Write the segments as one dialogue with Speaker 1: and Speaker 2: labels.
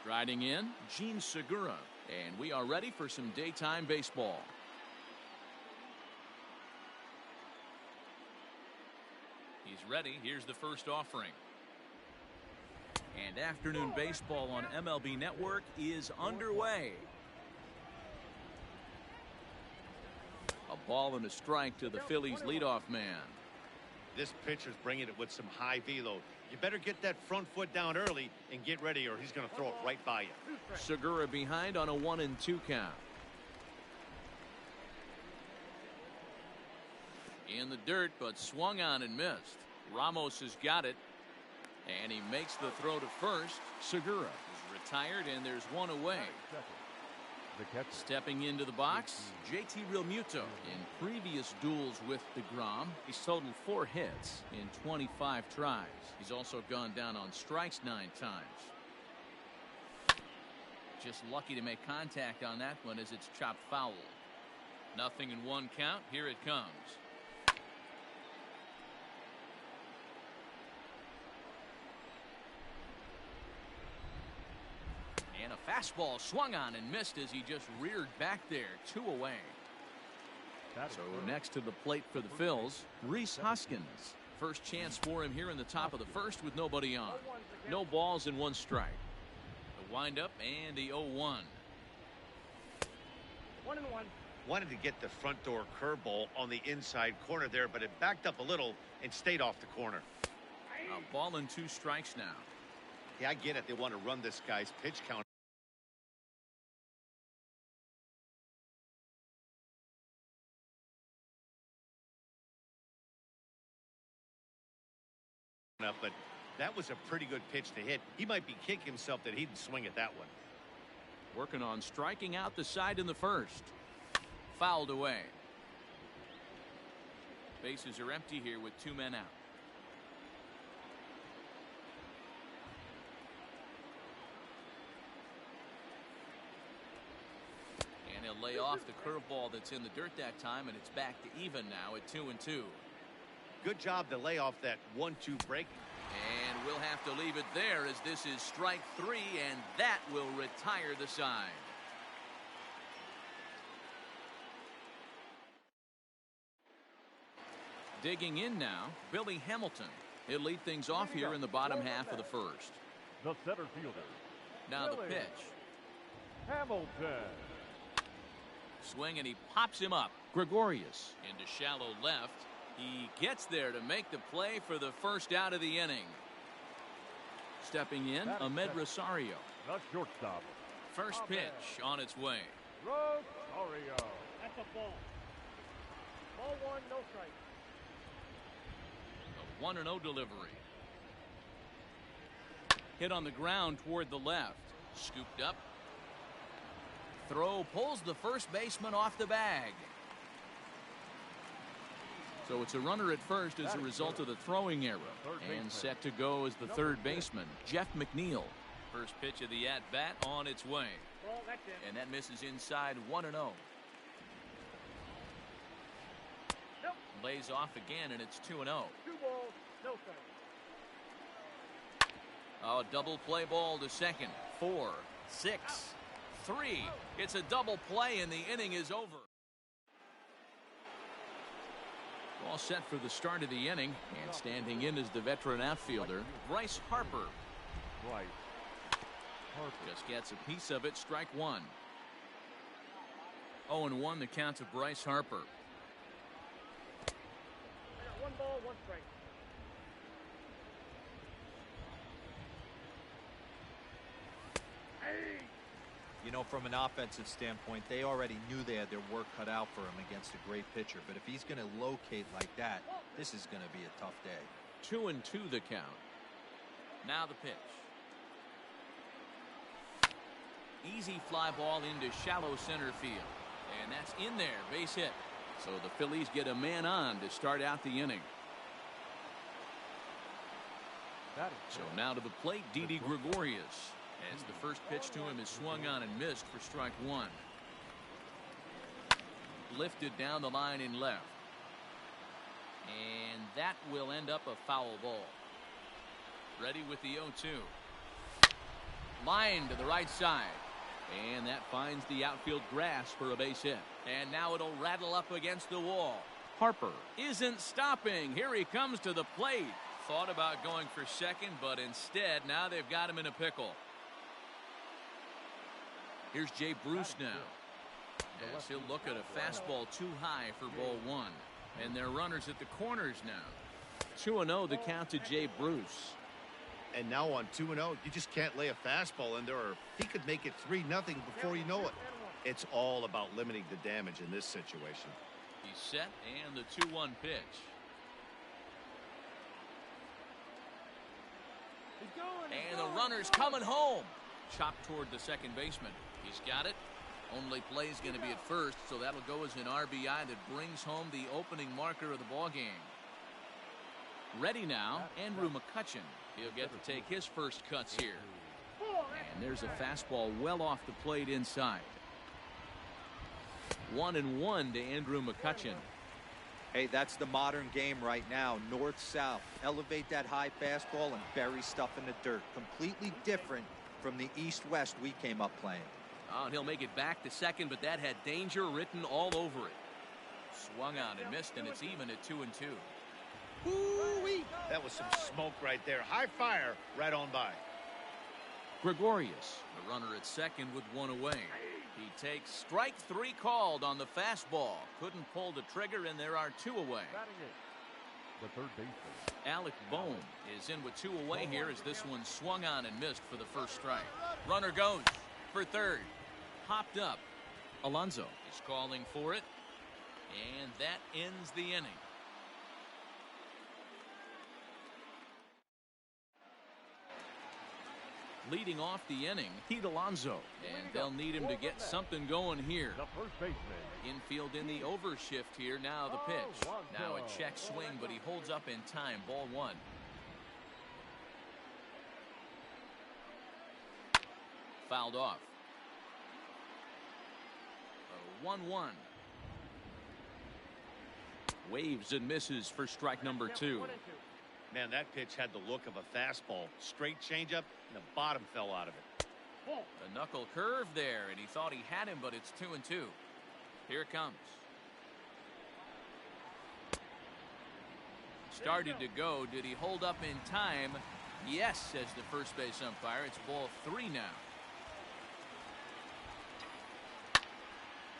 Speaker 1: Riding in, Gene Segura. And we are ready for some daytime baseball. He's ready. Here's the first offering. And afternoon baseball on MLB Network is underway. A ball and a strike to the Phillies leadoff man.
Speaker 2: This pitcher's bringing it with some high velo. You better get that front foot down early and get ready, or he's going to throw it right by you.
Speaker 1: Segura behind on a 1-2 count. In the dirt, but swung on and missed. Ramos has got it, and he makes the throw to first. Segura is retired, and there's one away. Stepping into the box, JT Realmuto. In previous duels with DeGrom, he's totaled 4 hits in 25 tries. He's also gone down on strikes 9 times. Just lucky to make contact on that one as it's chopped foul. 0-1 count. Here it comes. And a fastball swung on and missed as he just reared back there. 2 away. So next to the plate for the Phils, Rhys Hoskins. First chance for him here in the top of the first with nobody on. No balls and 1 strike. The windup and the 0-1.
Speaker 3: 1-1.
Speaker 2: Wanted to get the front door curveball on the inside corner there, but it backed up a little and stayed off the corner.
Speaker 1: A ball and 2 strikes now.
Speaker 2: Yeah, I get it. They want to run this guy's pitch count up, but that was a pretty good pitch to hit. He might be kicking himself that he didn't swing at that one.
Speaker 1: Working on striking out the side in the first. Fouled away. Bases are empty here with 2 men out. And he'll lay off the curveball that's in the dirt that time, and it's back to even now at 2-2.
Speaker 2: Good job to lay off that 1-2 break.
Speaker 1: And we'll have to leave it there as this is strike 3, and that will retire the side. Digging in now, Billy Hamilton. He'll lead things off here in the bottom half of the first.
Speaker 3: The center fielder.
Speaker 1: Now the pitch.
Speaker 3: Hamilton.
Speaker 1: Swing, and he pops him up. Gregorius into shallow left. He gets there to make the play for the first out of the inning. Stepping in, Ahmed Rosario.
Speaker 3: The shortstop.
Speaker 1: First pitch on its way.
Speaker 3: Rosario.
Speaker 4: That's a ball. Ball 1, no strike.
Speaker 1: A 1-0 delivery. Hit on the ground toward the left. Scooped up. Throw pulls the first baseman off the bag. So it's a runner at first as a result of the throwing error. And set to go as the third baseman, Jeff McNeil. First pitch of the at-bat on its way. And that misses inside 1-0. Lays off again, and it's 2-0.
Speaker 4: 2 balls, no strike.
Speaker 1: Oh, double play ball to second. 4, 6, 3. It's a double play, and the inning is over. All set for the start of the inning, and standing in is the veteran outfielder, Bryce Harper. Just gets a piece of it, strike 1. 0-1 the count to Bryce Harper.
Speaker 4: 1 ball, 1 strike.
Speaker 5: You know, from an offensive standpoint, they already knew they had their work cut out for him against a great pitcher. But if he's going to locate like that, this is going to be a tough day.
Speaker 1: 2-2 the count. Now the pitch. Easy fly ball into shallow center field. And that's in there, base hit. So the Phillies get a man on to start out the inning. So now to the plate, Didi Gregorius. As the first pitch to him is swung on and missed for strike 1. Lifted down the line in left. And that will end up a foul ball. Ready with the 0-2. Line to the right side. And that finds the outfield grass for a base hit. And now it'll rattle up against the wall. Harper isn't stopping. Here he comes to the plate. Thought about going for second, but instead now they've got him in a pickle. Here's Jay Bruce now. As he'll look at a fastball too high for ball one. And they're runners at the corners now. 2-0 the count to Jay Bruce.
Speaker 2: And now on 2-0, you just can't lay a fastball in there, or he could make it 3-0 before you know it. It's all about limiting the damage in this situation.
Speaker 1: He's set, and the 2-1 pitch. And the runner's coming home. Chopped toward the second baseman. He's got it. Only play's going to be at first, so that'll go as an RBI that brings home the opening marker of the ball game. Ready now, Andrew McCutchen. He'll get to take his first cuts here. And there's a fastball well off the plate inside. 1-1 to Andrew McCutchen.
Speaker 5: Hey, that's the modern game right now. North-south. Elevate that high fastball and bury stuff in the dirt. Completely different from the east-west we came up playing.
Speaker 1: Oh, and he'll make it back to second, but that had danger written all over it. Swung on and missed, and it's even at 2-2.
Speaker 2: Woo-wee. That was some smoke right there. High fire right on by.
Speaker 1: Gregorius, the runner at second with one away. He takes strike three called on the fastball. Couldn't pull the trigger, and there are two away.
Speaker 3: The third baseman.
Speaker 1: Alec Bohm is in with two away here as this one swung on and missed for the first strike. Runner goes for third. Popped up. Alonso is calling for it, and that ends the inning. Leading off the inning, Pete Alonso, and they'll need him to get something going here.
Speaker 3: The first baseman.
Speaker 1: Infield in the overshift here. Now the pitch. Now a check swing, but he holds up in time. Ball one. Fouled off. 1-1. Waves and misses for strike number two.
Speaker 2: Man, that pitch had the look of a fastball. Straight changeup, and the bottom fell out of it.
Speaker 1: A knuckle curve there, and he thought he had him, but it's 2-2. Here it comes. Started to go. Did he hold up in time? Yes, says the first base umpire. It's ball three now.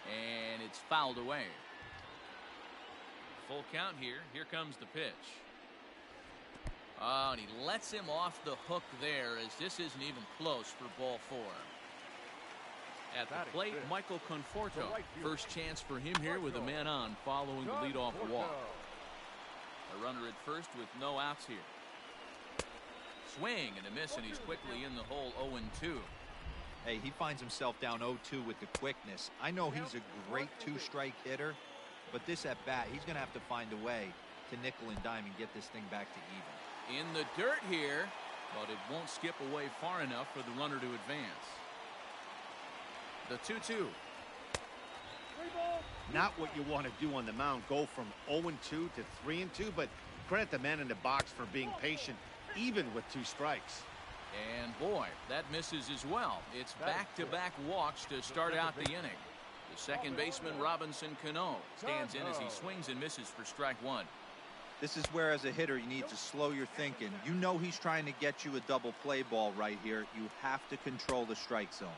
Speaker 1: And it's fouled away. Full count here. Here comes the pitch. Oh, and he lets him off the hook there as this isn't even close for ball four. At the plate, Michael Conforto. First chance for him here with a man on following the leadoff walk. A runner at first with no outs here. Swing and a miss, and he's quickly in the hole 0-2.
Speaker 5: Hey, he finds himself down 0-2 with the quickness. I know he's a great two-strike hitter, but this at bat, he's going to have to find a way to nickel and dime and get this thing back to even.
Speaker 1: In the dirt here, but it won't skip away far enough for the runner to advance. The 2-2.
Speaker 2: Not what you want to do on the mound. Go from 0-2 to 3-2, but credit the man in the box for being patient, even with two strikes.
Speaker 1: And boy, that misses as well. It's back-to-back walks to start out the inning. The second baseman, Robinson Cano, stands in as he swings and misses for strike one.
Speaker 5: This is where, as a hitter, you need to slow your thinking. You know he's trying to get you a double play ball right here. You have to control the strike zone.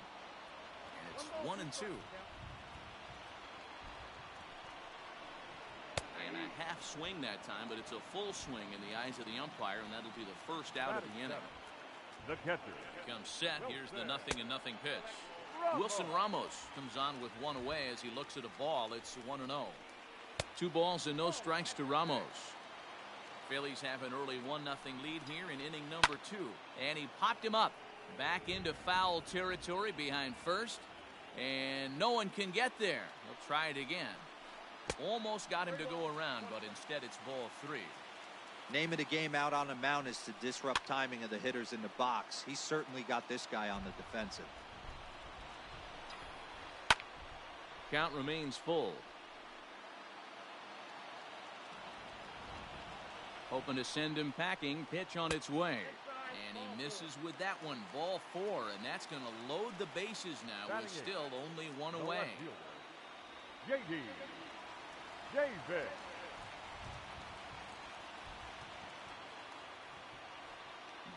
Speaker 1: And it's 1-2. And a half swing that time, but it's a full swing in the eyes of the umpire, and that'll be the first out of the inning.
Speaker 3: The catcher.
Speaker 1: Comes set. Here's the 0-0 pitch. Wilson Ramos comes on with one away as he looks at a ball. It's 1-0. 2 balls and no strikes to Ramos. Phillies have an early 1-0 lead here in inning number 2. And he popped him up back into foul territory behind first. And no one can get there. He'll try it again. Almost got him to go around, but instead it's ball 3.
Speaker 5: Name of the game out on the mound is to disrupt timing of the hitters in the box. He's certainly got this guy on the defensive.
Speaker 1: Count remains full. Hoping to send him packing. Pitch on its way. And he misses with that one. Ball 4, and that's going to load the bases now with still only one away.
Speaker 3: J.D. Davis.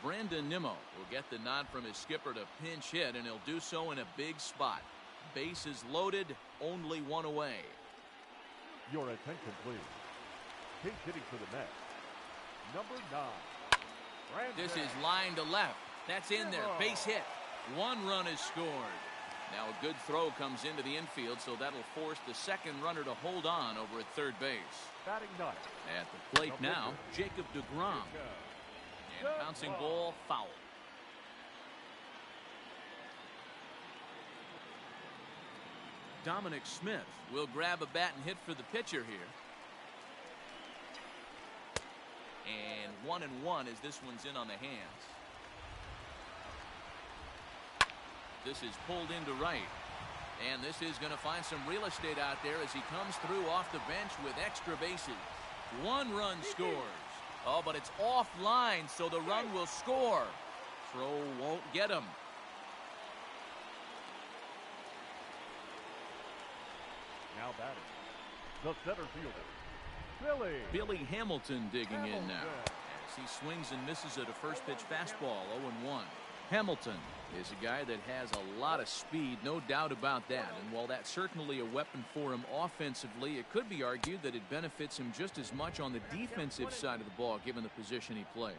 Speaker 1: Brandon Nimmo will get the nod from his skipper to pinch hit, and he'll do so in a big spot. Bases loaded, only one away.
Speaker 3: Your attention, please. Pinch hitting for the Mets. Number 9. Brandon.
Speaker 1: This is line to left. That's in there. Base hit. One run is scored. Now a good throw comes into the infield, so that'll force the second runner to hold on over at third base.
Speaker 3: Batting ninth.
Speaker 1: At the plate now, Jacob deGrom. And a bouncing ball, foul. Dominic Smith will grab a bat and hit for the pitcher here. And 1-1 as this one's in on the hands. This is pulled into right. And this is going to find some real estate out there as he comes through off the bench with extra bases. One run scores. Oh, but it's offline, so the run will score. Throw won't get him.
Speaker 3: Now batting, the center fielder,
Speaker 1: Billy Hamilton digging in now. As he swings and misses at a first pitch fastball, 0-1. Hamilton is a guy that has a lot of speed, no doubt about that. And while that's certainly a weapon for him offensively, it could be argued that it benefits him just as much on the defensive side of the ball, given the position he plays.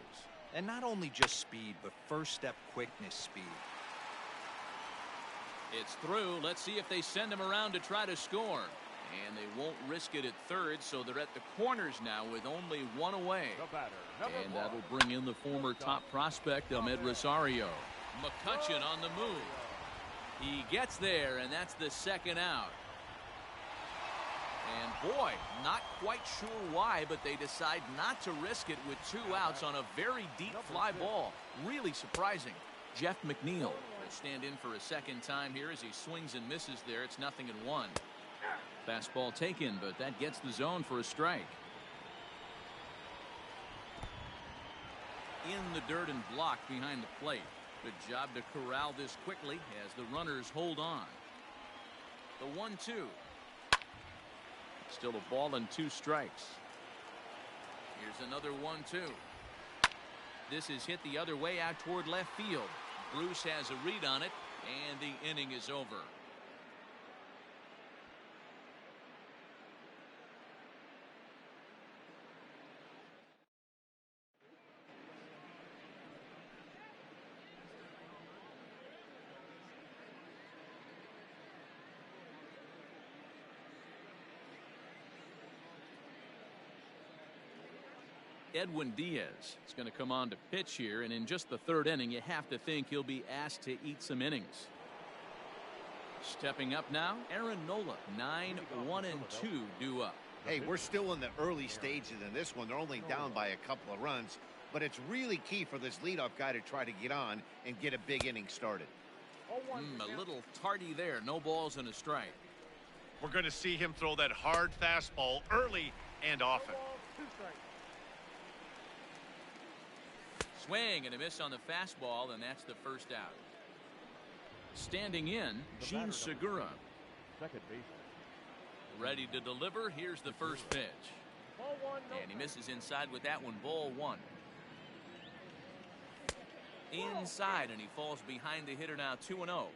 Speaker 5: And not only just speed, but first step quickness speed.
Speaker 1: It's through. Let's see if they send him around to try to score. And they won't risk it at third, so they're at the corners now with only one away. And that'll bring in the former top prospect, Ahmed Rosario. McCutchen on the move. He gets there, and that's the second out. And boy, not quite sure why, but they decide not to risk it with 2 outs on a very deep fly ball. Really surprising. Jeff McNeil will stand in for a second time here as he swings and misses there. It's 0-1. Fastball taken, but that gets the zone for a strike. In the dirt and blocked behind the plate. Good job to corral this quickly as the runners hold on. The 1-2. Still a ball and 2 strikes. Here's another 1-2. This is hit the other way out toward left field. Bruce has a read on it, and the inning is over. Edwin Diaz is going to come on to pitch here, and in just the 3rd inning, you have to think he'll be asked to eat some innings. Stepping up now, Aaron Nola, 9-1-2 due up.
Speaker 2: Hey, we're still in the early stages in this one. They're only down by a couple of runs, but it's really key for this leadoff guy to try to get on and get a big inning started.
Speaker 1: A little tardy there. No balls and a strike.
Speaker 2: We're going to see him throw that hard fastball early and often.
Speaker 1: Swing and a miss on the fastball, and that's the first out. Standing in, Gene Segura.
Speaker 3: Second base.
Speaker 1: Ready to deliver. Here's the first pitch. And he misses inside with that one. Ball 1. Inside, and he falls behind the hitter now. 2-0.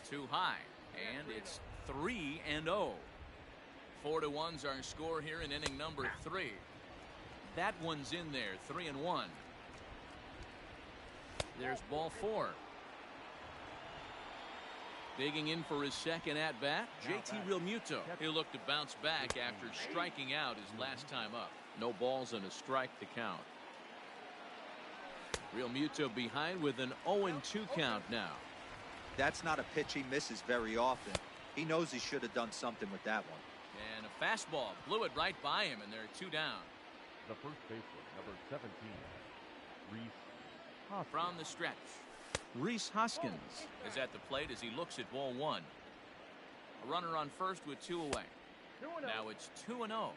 Speaker 1: Too high, and it's 3-0. 4-1's our score here in inning number 3. That one's in there. 3-1. There's ball 4. Digging in for his second at-bat, JT Realmuto. He'll look to bounce back after striking out his last time up. No balls and a strike to count. Realmuto behind with an 0-2 count now.
Speaker 5: That's not a pitch he misses very often. He knows he should have done something with that one.
Speaker 1: And a fastball blew it right by him, and there are 2 down.
Speaker 3: The first baseman, number 17, Rhys Hoskins.
Speaker 1: From the stretch, Rhys Hoskins is at the plate as he looks at ball 1. A runner on first with 2 away. Now it's 2-0.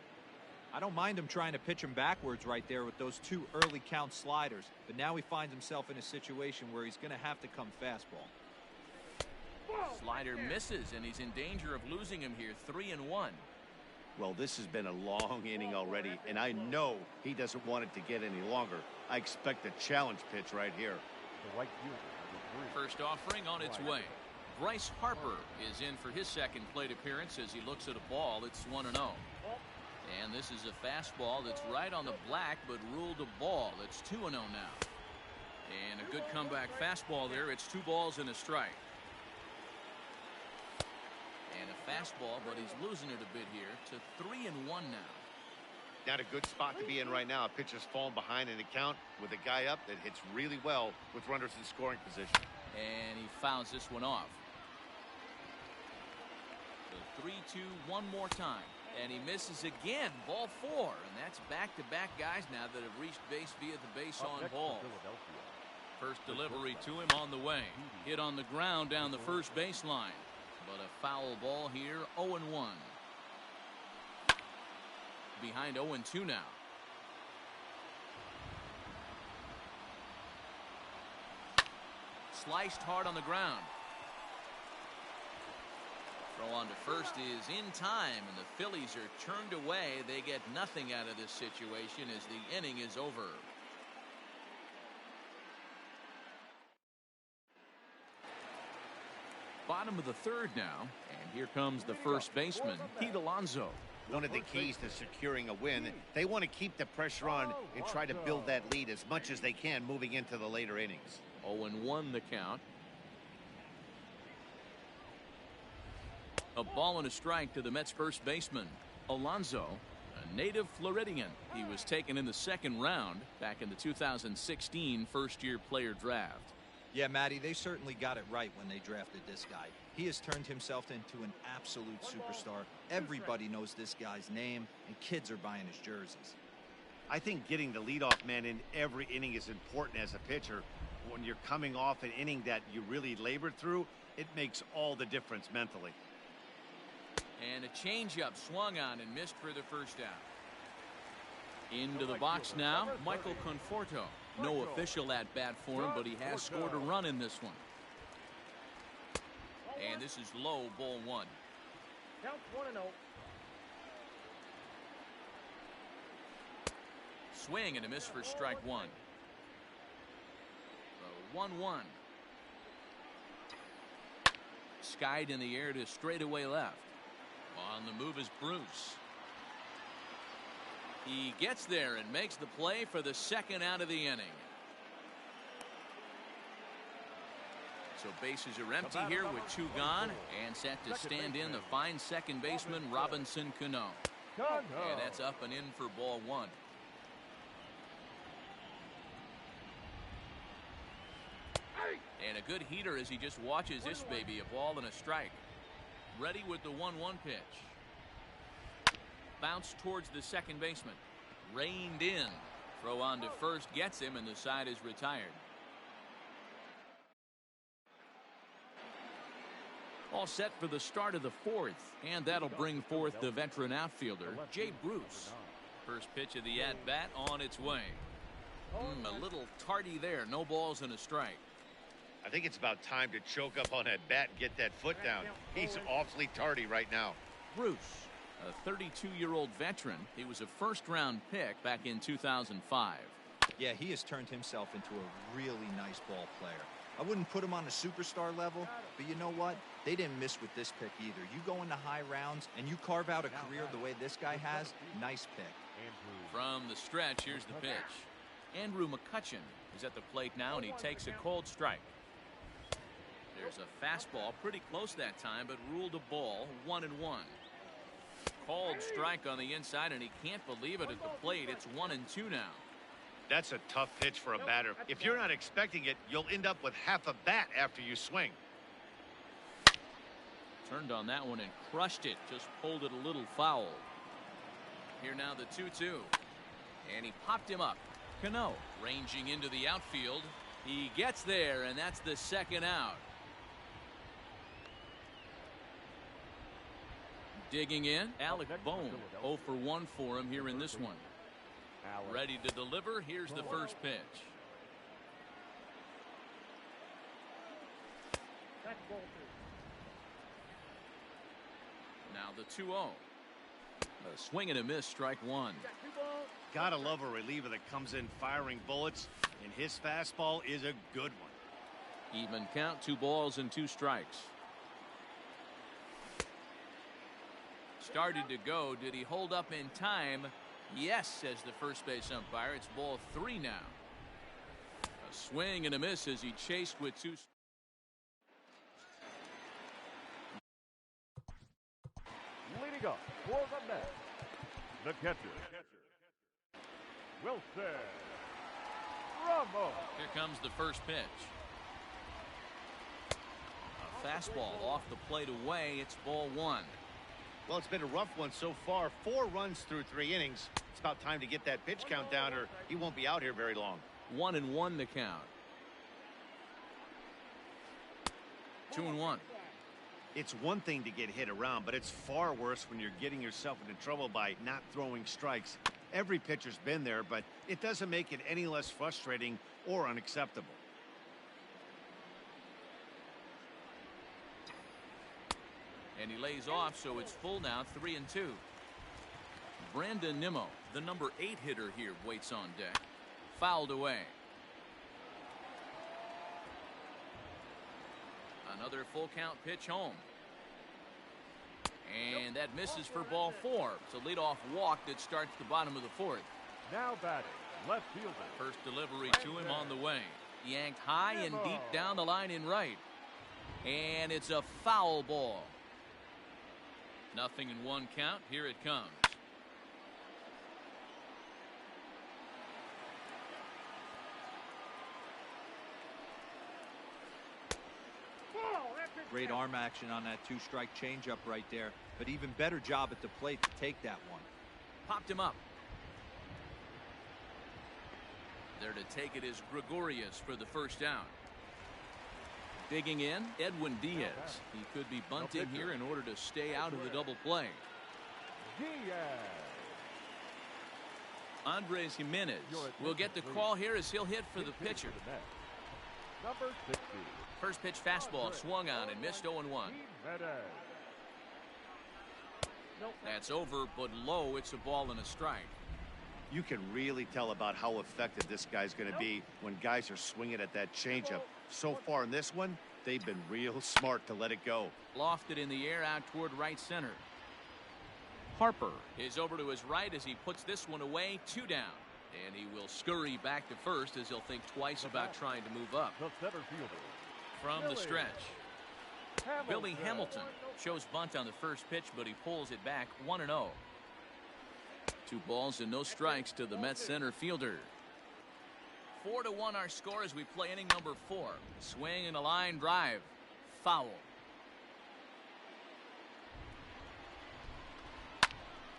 Speaker 5: I don't mind him trying to pitch him backwards right there with those 2 early count sliders, but now he finds himself in a situation where he's going to have to come fastball.
Speaker 1: Slider misses, and he's in danger of losing him here. 3-1.
Speaker 2: Well, this has been a long inning already, and I know he doesn't want it to get any longer. I expect a challenge pitch right here.
Speaker 3: The right fielder, number 3.
Speaker 1: First offering on its way. Bryce Harper is in for his second plate appearance as he looks at a ball. It's 1-0. And this is a fastball that's right on the black, but ruled a ball. It's 2-0 now. And a good comeback fastball there. It's 2 balls and a strike. And a fastball, but he's losing it a bit here to 3-1 now.
Speaker 2: Not a good spot to be in right now. A pitcher's falling behind in the count with a guy up that hits really well with runners in scoring position.
Speaker 1: And he fouls this one off. So 3-2 one more time. And he misses again. Ball 4. And that's back-to-back guys now that have reached base via the base on ball. First delivery to him on the way. Hit on the ground down the first baseline. But a foul ball here. 0-1. Behind 0-2 now. Sliced hard on the ground. Throw on to first is in time, and the Phillies are turned away. They get nothing out of this situation as the inning is over. Bottom of the 3rd now, and here comes the first baseman, Pete Alonso.
Speaker 2: One of the keys to securing a win, they want to keep the pressure on and try to build that lead as much as they can moving into the later innings.
Speaker 1: 0-1 the count. A ball and a strike to the Mets first baseman. Alonso, a native Floridian. He was taken in the 2nd round back in the 2016 first-year player draft.
Speaker 5: Yeah, Matty, they certainly got it right when they drafted this guy. He has turned himself into an absolute superstar. Everybody knows this guy's name, and kids are buying his jerseys.
Speaker 2: I think getting the leadoff man in every inning is important as a pitcher. When you're coming off an inning that you really labored through, it makes all the difference mentally.
Speaker 1: And a changeup swung on and missed for the first out. Into the box now, Michael Conforto. No official at bat for him, but he has scored a run in this one. And this is low, ball 1.
Speaker 4: Count 1-0.
Speaker 1: Swing and a miss for strike 1. So 1-1. Skied in the air to straightaway left. On the move is Bruce. He gets there and makes the play for the 2nd out of the inning. So bases are empty here with 2 gone, and set to stand in the fine second baseman Robinson Cano. And that's up and in for ball 1. And a good heater as he just watches this baby. A ball and a strike. Ready with the 1-1 pitch. Bounce towards the second baseman. Reined in. Throw on to first gets him, and the side is retired. All set for the start of the 4th, and that'll bring forth the veteran outfielder, Jay Bruce. First pitch of the at-bat on its way. A little tardy there. No balls and a strike.
Speaker 2: I think it's about time to choke up on that bat and get that foot down. He's awfully tardy right now.
Speaker 1: Bruce, a 32-year-old veteran. He was a first-round pick back in 2005.
Speaker 5: Yeah, he has turned himself into a really nice ball player. I wouldn't put him on a superstar level, but you know what? They didn't miss with this pick either. You go into high rounds and you carve out a career the way this guy has, nice pick.
Speaker 1: From the stretch, here's the pitch. Andrew McCutchen is at the plate now, and he takes a cold strike. There's a fastball pretty close that time, but ruled a ball, 1-1. Called strike on the inside, and he can't believe it at the plate. It's 1-2 now.
Speaker 2: That's a tough pitch for a batter. If you're not expecting it, you'll end up with half a bat after you swing.
Speaker 1: Turned on that one and crushed it. Just pulled it a little foul. Here now the 2-2. And he popped him up. Cano ranging into the outfield. He gets there, and that's the 2nd out. Digging in, Alec Bohm. 0 for 1 for him here in this one. Ready to deliver. Here's the first pitch. Now the 2-0. A swing and a miss, strike one.
Speaker 2: Gotta love a reliever that comes in firing bullets, and his fastball is a good one.
Speaker 1: Even count, 2 balls and 2 strikes. Started to go. Did he hold up in time? Yes, says the first base umpire. It's ball 3 now. A swing and a miss as he chased with 2.
Speaker 3: Leading up for the net, the catcher, Wilson Ramos.
Speaker 1: Here comes the first pitch. A fastball off the plate away. It's ball 1.
Speaker 2: Well, it's been a rough one so far. 4 runs through 3 innings. It's about time to get that pitch count down, or he won't be out here very long.
Speaker 1: 1-1 the count. 2-1.
Speaker 2: It's one thing to get hit around, but it's far worse when you're getting yourself into trouble by not throwing strikes. Every pitcher's been there, but it doesn't make it any less frustrating or unacceptable.
Speaker 1: And he lays off, so it's full now, 3-2. Brandon Nimmo, the number 8 hitter here, waits on deck. Fouled away. Another full count pitch home. And that misses for ball 4. It's a leadoff walk that starts the bottom of the 4th.
Speaker 3: Now batting, left fielder.
Speaker 1: First delivery to him on the way. Yanked high and deep down the line in right. And it's a foul ball. 0-1 count. Here it comes.
Speaker 5: Great arm action on that 2-strike changeup right there, but even better job at the plate to take that one.
Speaker 1: Popped him up. There to take it is Gregorius for the first out. Digging in, Edwin Diaz. He could be bunting here in order to stay out of the double play. Andres Jimenez will get the call here as he'll hit for the pitcher.
Speaker 3: Number 60.
Speaker 1: First pitch fastball swung on and missed 0-1. That's over, but low. It's a ball and a strike.
Speaker 2: You can really tell about how effective this guy's going to be when guys are swinging at that changeup. So far in this one, they've been real smart to let it go.
Speaker 1: Lofted in the air out toward right center. Harper is over to his right as he puts this one away, 2 down. And he will scurry back to first as he'll think twice about trying to move up. From the stretch, Billy Hamilton shows bunt on the first pitch, but he pulls it back 1-0. 2 balls and no strikes to the Mets center fielder. 4-1 our score as we play inning number 4. Swing and a line drive. Foul.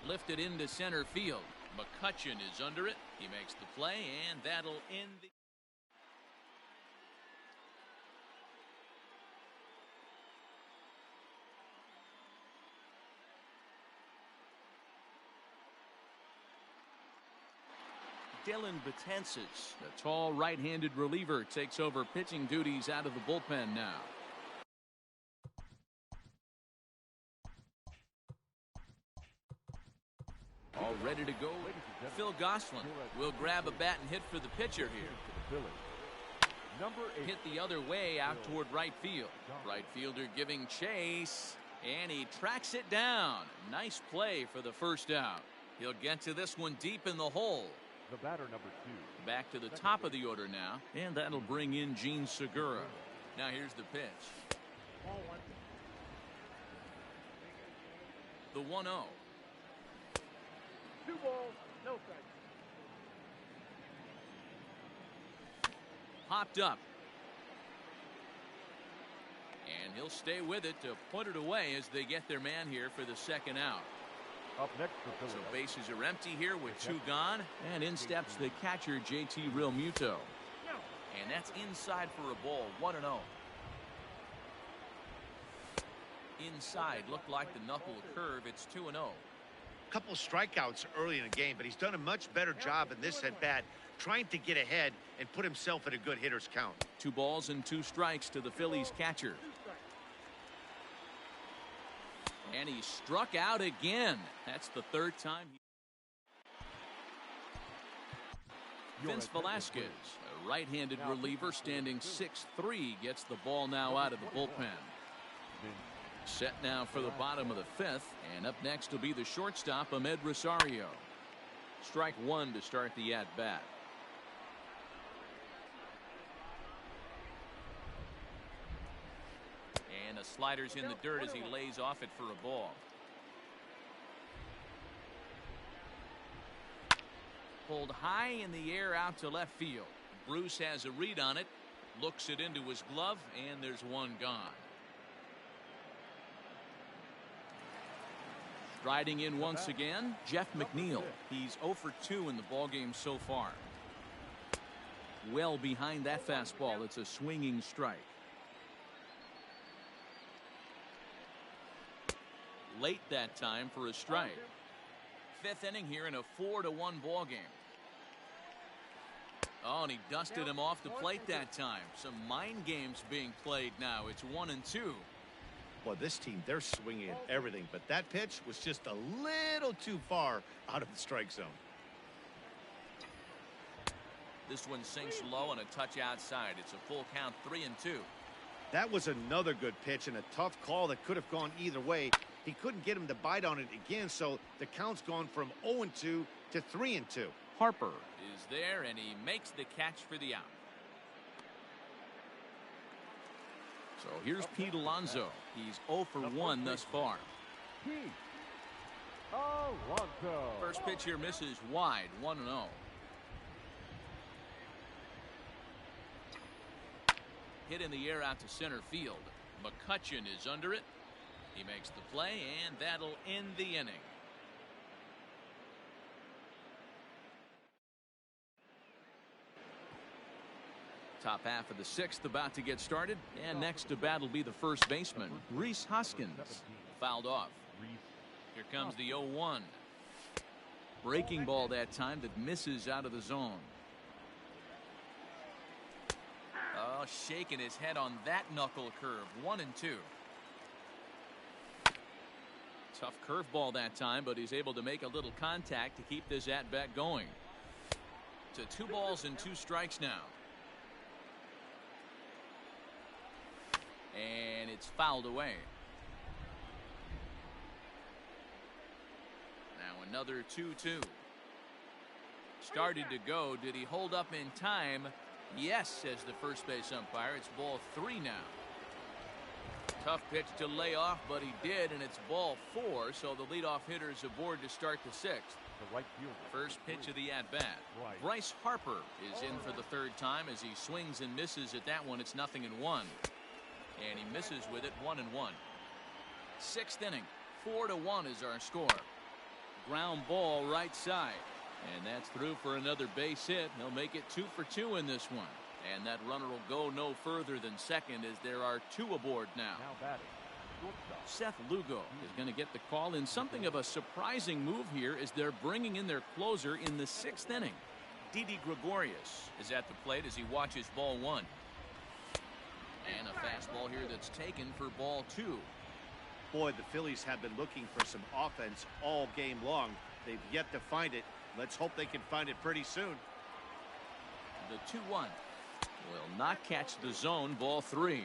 Speaker 1: Lifted into center field. McCutcheon is under it. He makes the play, and that'll end the... Dylan Betances, the tall right-handed reliever, takes over pitching duties out of the bullpen now. All ready to go. Phil Gosselin will grab a bat and hit for the pitcher here.
Speaker 3: Number 8.
Speaker 1: Hit the other way out toward right field. Right fielder giving chase, and he tracks it down. Nice play for the first out. He'll get to this one deep in the hole.
Speaker 3: The batter, number 2.
Speaker 1: Back to the top of the order now, and that'll bring in Gene Segura. Now here's the pitch. The 1-0.
Speaker 4: 2 balls, no strikes.
Speaker 1: Popped up. And he'll stay with it to put it away as they get their man here for the second out.
Speaker 3: Up next for
Speaker 1: So bases are empty here with 2 gone. And in steps the catcher, JT Realmuto. And that's inside for a ball, 1-0. inside. Looked like the knuckle curve. It's 2-0.
Speaker 2: Couple strikeouts early in the game, but he's done a much better job in this at-bat trying to get ahead and put himself in a good hitter's count.
Speaker 1: 2 balls and 2 strikes to the Phillies catcher. And he struck out again. That's the 3rd time. Vince Velasquez, a right-handed reliever standing 6'3", gets the ball now out of the bullpen. Set now for the bottom of the 5th, and up next will be the shortstop, Ahmed Rosario. Strike 1 to start the at-bat. And a slider's in the dirt as he lays off it for a ball. Pulled high in the air out to left field. Bruce has a read on it, looks it into his glove, and there's one gone. Striding in once again, Jeff McNeil. He's 0 for 2 in the ballgame so far. Well behind that fastball. It's a swinging strike. Late that time for a strike. 5th inning here in a 4-1 ball game. Oh, and he dusted him off the plate that time. Some mind games being played now. It's 1-2.
Speaker 2: Well, this team, they're swinging at everything, but that pitch was just a little too far out of the strike zone.
Speaker 1: This one sinks low and a touch outside. It's a full count, 3-2.
Speaker 2: That was another good pitch and a tough call that could have gone either way. He couldn't get him to bite on it again, so the count's gone from 0-2 to 3-2.
Speaker 1: Harper is there, and he makes the catch for the out. So here's Pete Alonso. He's 0 for 1 thus far. First pitch here misses wide, 1-0. Hit in the air out to center field. McCutchen is under it. He makes the play, and that'll end the inning. Top half of the 6th about to get started, and next to bat will be the first baseman, Rhys Hoskins. Fouled off. Here comes the 0-1. Breaking ball that time that misses out of the zone. Oh, shaking his head on that knuckle curve. 1-2. Tough curveball that time, but he's able to make a little contact to keep this at-bat going. To 2 balls and 2 strikes now. And it's fouled away. Now another 2-2. Started to go. Did he hold up in time? Yes, says the first base umpire. It's ball 3 now. Tough pitch to lay off, but he did, and it's ball 4, so the leadoff hitter is aboard to start the 6th. First pitch of the at-bat. Bryce Harper is in for the 3rd time as he swings and misses at that one. It's 0-1. And he misses with it, 1-1. 6th inning, 4-1 is our score. Ground ball right side. And that's through for another base hit. He'll make it 2 for 2 in this one. And that runner will go no further than second as there are 2 aboard now. Seth Lugo is going to get the call in something of a surprising move here as they're bringing in their closer in the 6th inning. Didi Gregorius is at the plate as he watches ball 1. And a fastball here that's taken for ball 2.
Speaker 2: Boy, the Phillies have been looking for some offense all game long. They've yet to find it. Let's hope they can find it pretty soon.
Speaker 1: The 2-1 will not catch the zone, ball 3.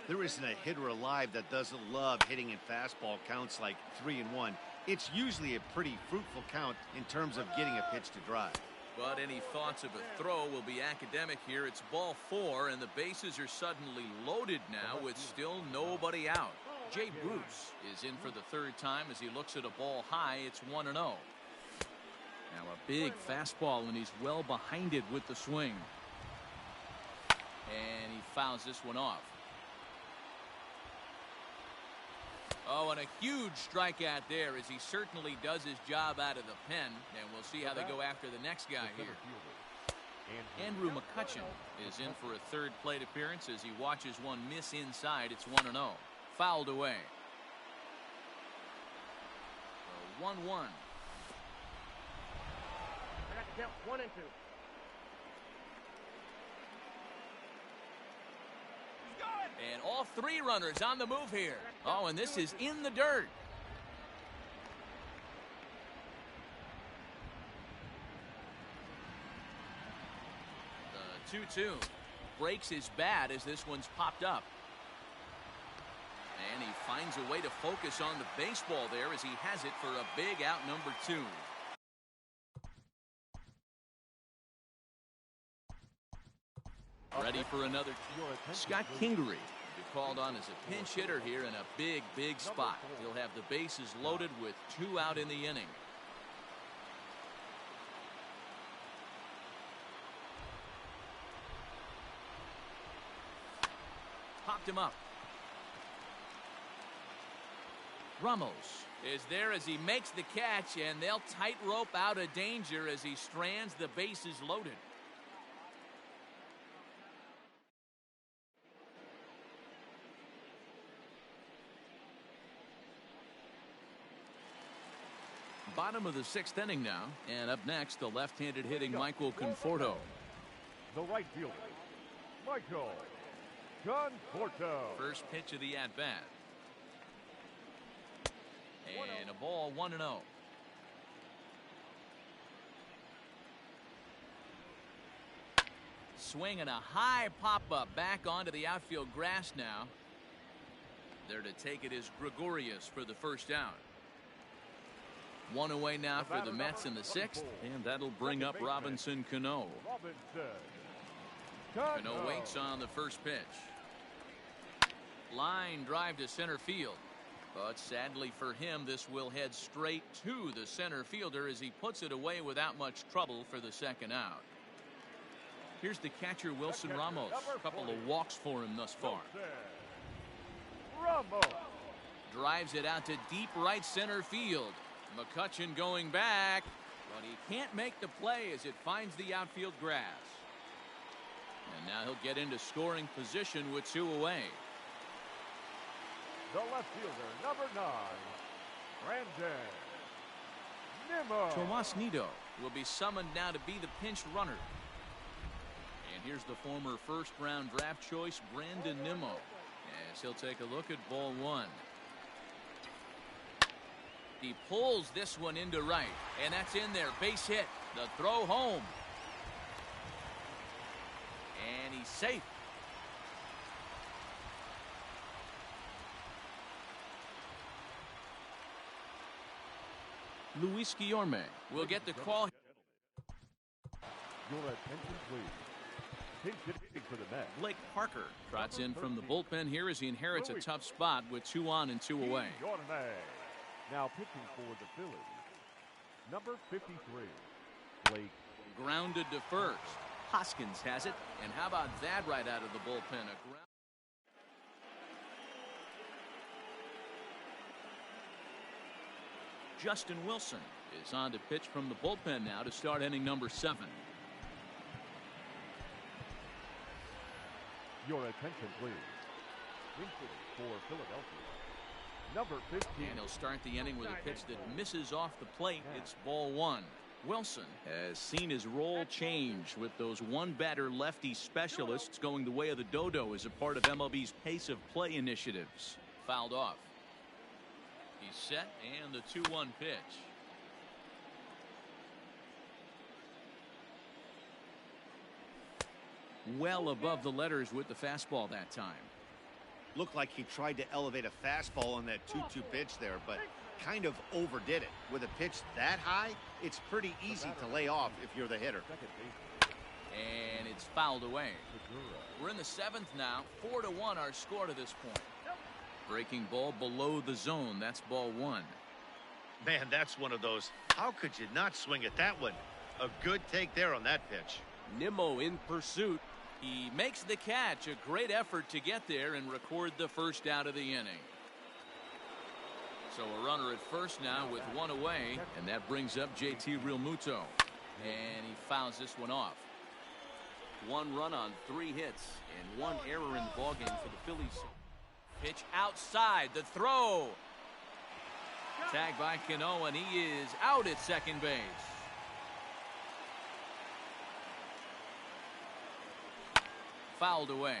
Speaker 2: There isn't a hitter alive that doesn't love hitting in fastball counts like 3-1. It's usually a pretty fruitful count in terms of getting a pitch to drive.
Speaker 1: But any thoughts of a throw will be academic here. It's ball 4, and the bases are suddenly loaded now with still nobody out. Jay Bruce is in for the 3rd time as he looks at a ball high. It's 1-0. Now a big fastball, and he's well behind it with the swing. And he fouls this one off. Oh, and a huge strikeout there as he certainly does his job out of the pen. And we'll see how they go after the next guy here. Andrew McCutchen is in for a 3rd plate appearance as he watches one miss inside. It's 1-0. Fouled away. 1-1.
Speaker 4: I got to count 1 and 2.
Speaker 1: And all 3 runners on the move here. Oh, and this is in the dirt. The 2-2 breaks his bat as this one's popped up. And he finds a way to focus on the baseball there as he has it for a big out number 2. Ready for another. Scott Kingery called on as a pinch hitter here in a big spot. He'll have the bases loaded with 2 out in the inning. Popped him up. Ramos is there as he makes the catch, and they'll tightrope out of danger as he strands the bases loaded. Bottom of the 6th inning now, and up next, the left-handed hitting Michael Conforto.
Speaker 3: The right fielder, Michael Conforto.
Speaker 1: First pitch of the at-bat. And a ball 1-0. Swinging a high pop-up back onto the outfield grass now. There to take it is Gregorius for the first out. 1 away now for the Mets in the 6th, and that'll bring up Robinson Cano. Cano waits on the first pitch. Line drive to center field. But sadly for him, this will head straight to the center fielder as he puts it away without much trouble for the second out. Here's the catcher, Wilson Ramos. A couple of walks for him thus far.
Speaker 3: Ramos
Speaker 1: drives it out to deep right center field. McCutchen going back, but he can't make the play as it finds the outfield grass. And now he'll get into scoring position with 2 away.
Speaker 3: The left fielder, number 9, Brandon Nimmo.
Speaker 1: Tomas Nido will be summoned now to be the pinch runner. And here's the former first-round draft choice, Brandon Nimmo, as he'll take a look at ball 1. He pulls this one into right, and that's in there. Base hit. The throw home. And he's safe. Luis Guillorme will get the call.
Speaker 3: Your attention, please. Pinch hitting for the Mets.
Speaker 1: Blake Parker trots in from the bullpen here as he inherits a tough spot with 2 on and 2 away.
Speaker 3: Now pitching for the Phillies, number 53, Blake.
Speaker 1: Grounded to first. Hoskins has it, and how about that right out of the bullpen? Justin Wilson is on to pitch from the bullpen now to start inning number 7.
Speaker 3: Your attention, please. Infield for Philadelphia, number 15.
Speaker 1: And he'll start the inning with a pitch that misses off the plate. It's ball 1. Wilson has seen his role change with those one-batter lefty specialists going the way of the dodo as a part of MLB's pace of play initiatives. Fouled off. He's set, and the 2-1 pitch. Well above the letters with the fastball that time.
Speaker 2: Looked like he tried to elevate a fastball on that 2-2 pitch there, but kind of overdid it. With a pitch that high, it's pretty easy to lay off if you're the hitter.
Speaker 1: And it's fouled away. We're in the 7th now. 4-1 our score to this point. Breaking ball below the zone. That's ball 1.
Speaker 2: Man, that's one of those. How could you not swing at that one? A good take there on that pitch.
Speaker 1: Nimmo in pursuit. He makes the catch. A great effort to get there and record the first out of the inning. So a runner at first now with 1 away, and that brings up JT Realmuto. And he fouls this one off. 1 run on 3 hits and 1 error in the ballgame for the Phillies. Pitch outside, the throw. Tagged by Cano, and he is out at second base. Fouled away.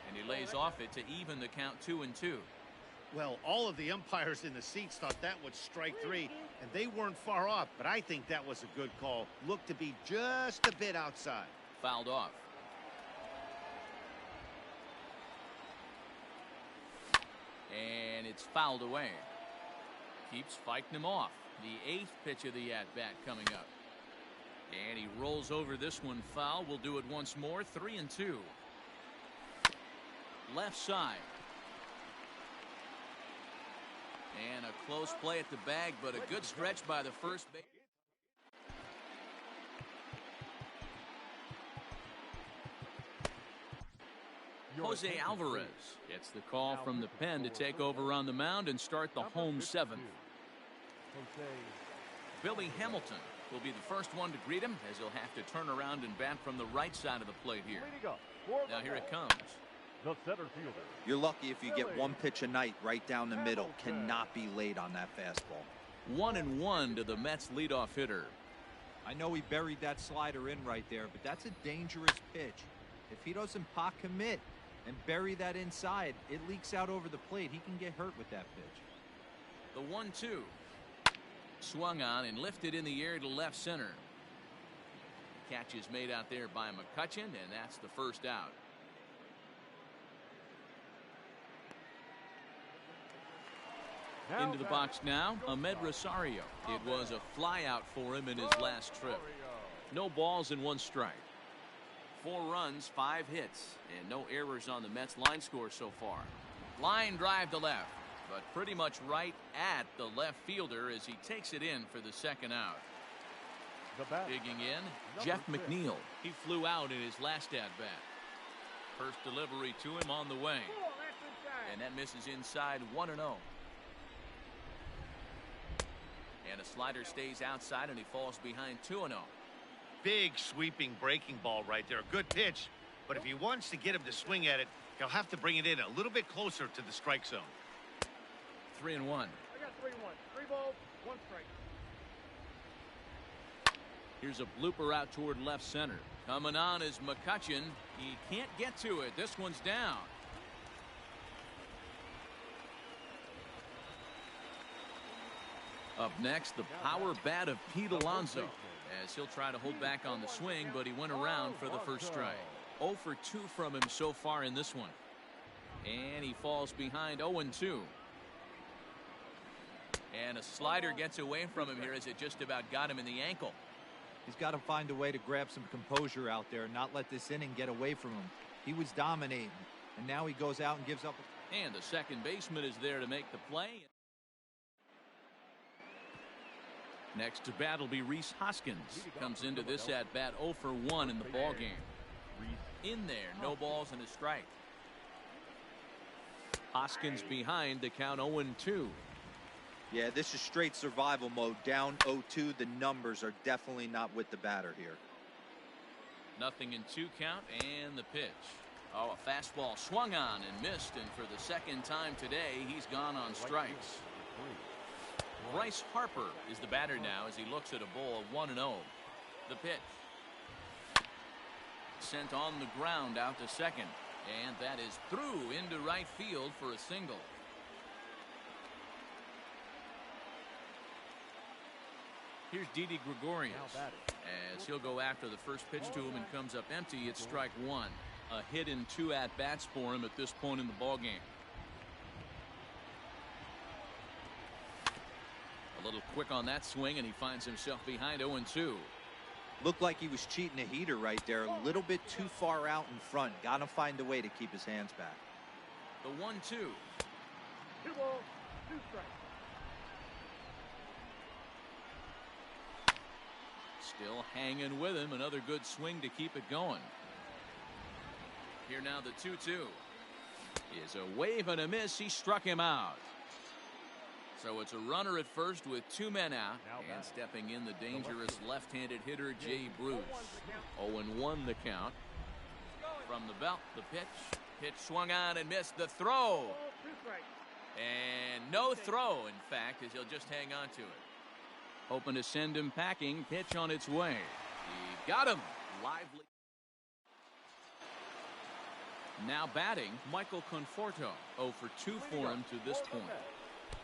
Speaker 1: And he lays off it to even the count 2-2.
Speaker 2: Well, all of the umpires in the seats thought that was strike 3, and they weren't far off, but I think that was a good call. Looked to be just a bit outside.
Speaker 1: Fouled off. And it's fouled away. Keeps fighting him off. The 8th pitch of the at-bat coming up. And he rolls over this one foul. We'll do it once more. 3-2. Left side. And a close play at the bag, but a good stretch by the first base. Jose Alvarez gets the call from the pen to take over on the mound and start the home 7th. Billy Hamilton will be the first one to greet him, as he'll have to turn around and bat from the right side of the plate here. Now here it comes.
Speaker 3: The center fielder.
Speaker 5: You're lucky if you get one pitch a night right down the middle. Cannot be late on that fastball.
Speaker 1: 1-1 to the Mets leadoff hitter.
Speaker 5: I know he buried that slider in right there, but that's a dangerous pitch. If he doesn't pot commit and bury that inside, it leaks out over the plate. He can get hurt with that pitch.
Speaker 1: The 1-2. Swung on and lifted in the air to left center. Catch is made out there by McCutchen, and that's the first out. Into the box now, Ahmed Rosario. It was a fly out for him in his last trip. No balls and 1 strike. 4 runs, 5 hits, and no errors on the Mets line score so far. Line drive to left, but pretty much right at the left fielder as he takes it in for the second out. Digging in, Jeff McNeil. He flew out in his last at-bat. First delivery to him on the way. And that misses inside 1-0. And a slider stays outside, and he falls behind 2-0.
Speaker 2: Big sweeping breaking ball right there. A good pitch. But if he wants to get him to swing at it, he'll have to bring it in a little bit closer to the strike zone.
Speaker 1: 3-1.
Speaker 4: I got 3-1. 3 balls, 1 strike.
Speaker 1: Here's a blooper out toward left center. Coming on is McCutchen. He can't get to it. This one's down. Up next, the power bat of Pete Alonso, as he'll try to hold back on the swing, but he went around for the first strike. 0 for 2 from him so far in this one. And he falls behind 0-2. And a slider gets away from him here as it just about got him in the ankle.
Speaker 5: He's got to find a way to grab some composure out there and not let this inning get away from him. He was dominating, and now he goes out and gives up.
Speaker 1: And the second baseman is there to make the play. Next to bat will be Rhys Hoskins. Comes into this at bat 0 for 1 in the ball game. In there, no balls and a strike. Hoskins behind, the count 0-2.
Speaker 5: Yeah, this is straight survival mode. Down 0-2. The numbers are definitely not with the batter here.
Speaker 1: 0-2 count, and the pitch. Oh, a fastball swung on and missed, and for the second time today, he's gone on strikes. Bryce Harper is the batter now as he looks at a ball of 1-0. The pitch. Sent on the ground out to second, and that is through into right field for a single. Here's Didi Gregorius as he'll go after the first pitch to him and comes up empty. It's strike 1. A hit in 2 at-bats for him at this point in the ball game. A little quick on that swing, and he finds himself behind 0-2.
Speaker 5: Looked like he was cheating a heater right there. A little bit too far out in front. Got to find a way to keep his hands back.
Speaker 1: The 1-2.
Speaker 4: 2 balls, 2 strikes.
Speaker 1: Still hanging with him. Another good swing to keep it going. Here now the 2-2. Is a wave and a miss. He struck him out. So it's a runner at first with 2 men out, and stepping in the dangerous left-handed hitter Jay Bruce. 0-1 the count. From the belt, the pitch, Pitch swung on and missed. The throw.
Speaker 4: Ball, 2 strikes.
Speaker 1: And no throw, in fact, as he'll just hang on to it. Hoping to send him packing. Pitch on its way. He got him. Lively. Now batting, Michael Conforto. 0 for 2 for him to this point.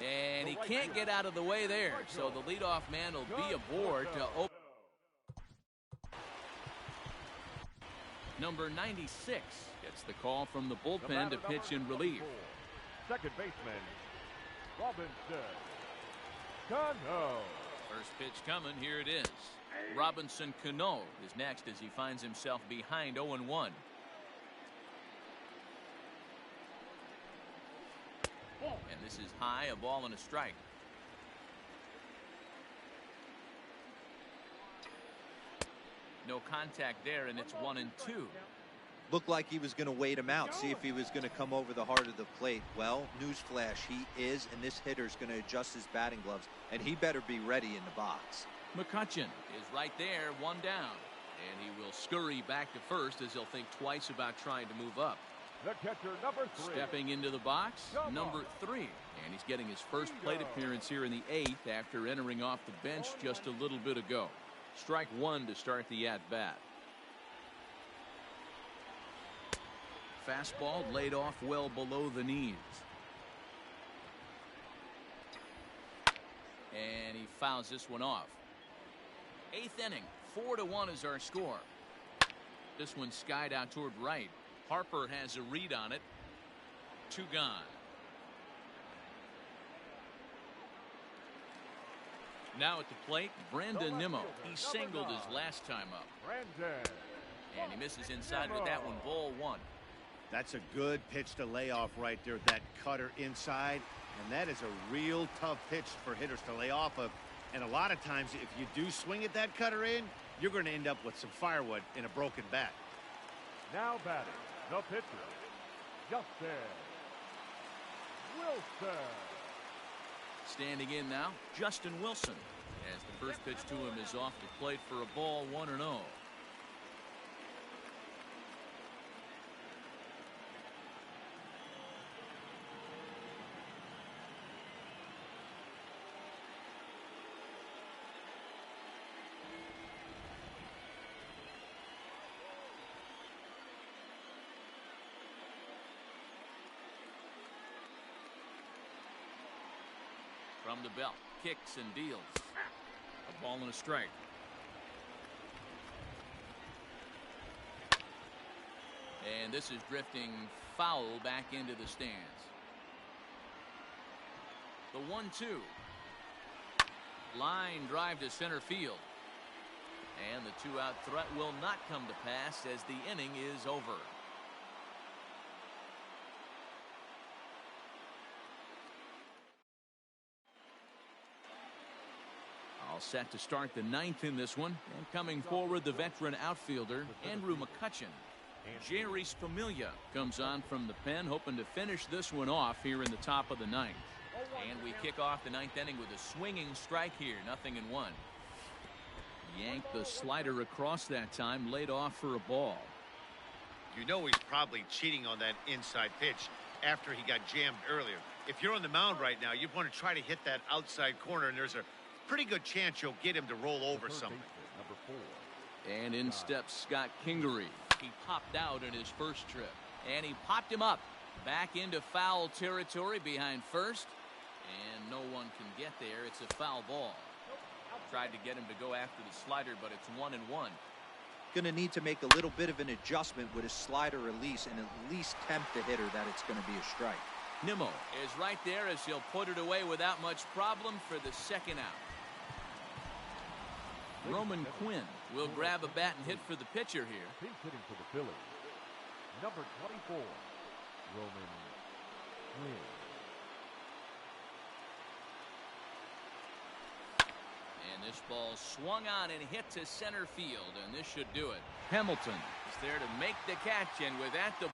Speaker 1: And he can't get out of the way there, so the leadoff man will be aboard to open. Number 96 gets the call from the bullpen to pitch in relief.
Speaker 3: Second baseman, Robinson Cano.
Speaker 1: First pitch coming, here it is. Robinson Cano is next as he finds himself behind 0-1. And this is high, a ball and a strike. No contact there, and it's 1-2.
Speaker 5: Looked like he was going to wait him out, see if he was going to come over the heart of the plate. Well, newsflash, he is, and this hitter's going to adjust his batting gloves, and he better be ready in the box.
Speaker 1: McCutchen is right there, 1 down. And he will scurry back to first as he'll think twice about trying to move up.
Speaker 3: The catcher, number 3.
Speaker 1: Stepping into the box, number 3. And he's getting his first plate appearance here in the 8th after entering off the bench just a little bit ago. Strike 1 to start the at-bat. Fastball laid off well below the knees. And he fouls this one off. 8th inning, 4-1 is our score. This one skied out toward right. Harper has a read on it. 2 gone. Now at the plate, Brandon Nimmo. He singled his last time up. And he misses inside with that one, ball 1.
Speaker 2: That's a good pitch to lay off right there, that cutter inside. And that is a real tough pitch for hitters to lay off of. And a lot of times, if you do swing at that cutter in, you're going to end up with some firewood in a broken bat.
Speaker 3: Now batting, the pitcher, Justin Wilson.
Speaker 1: Standing in now, Justin Wilson, as the first pitch to him is off the plate for a ball, 1-0. From the belt, kicks and deals. A ball and a strike. And this is drifting foul back into the stands. The 1-2. Line drive to center field. And the 2-out threat will not come to pass as the inning is over. All set to start the 9th in this one. And coming forward, the veteran outfielder, Andrew McCutchen. Jerry Familia comes on from the pen, hoping to finish this one off here in the top of the 9th. And we kick off the 9th inning with a swinging strike here, 0-1. Yanked the slider across that time, laid off for a ball.
Speaker 2: You know he's probably cheating on that inside pitch after he got jammed earlier. If you're on the mound right now, you want to try to hit that outside corner, and there's a pretty good chance you'll get him to roll over something.
Speaker 3: Number 4.
Speaker 1: And in steps Scott Kingery. He popped out in his first trip. And he popped him up. Back into foul territory behind first. And no one can get there. It's a foul ball. Tried to get him to go after the slider, but it's 1-1.
Speaker 5: Going to need to make a little bit of an adjustment with his slider release and at least tempt the hitter that it's going to be a strike.
Speaker 1: Nimmo is right there as he'll put it away without much problem for the 2nd out. Roman Quinn will grab a bat and hit for the pitcher here.
Speaker 3: He's hitting for the Phillies. Number 24, Roman Quinn.
Speaker 1: And this ball swung on and hit to center field, and this should do it. Hamilton is there to make the catch, and with that, the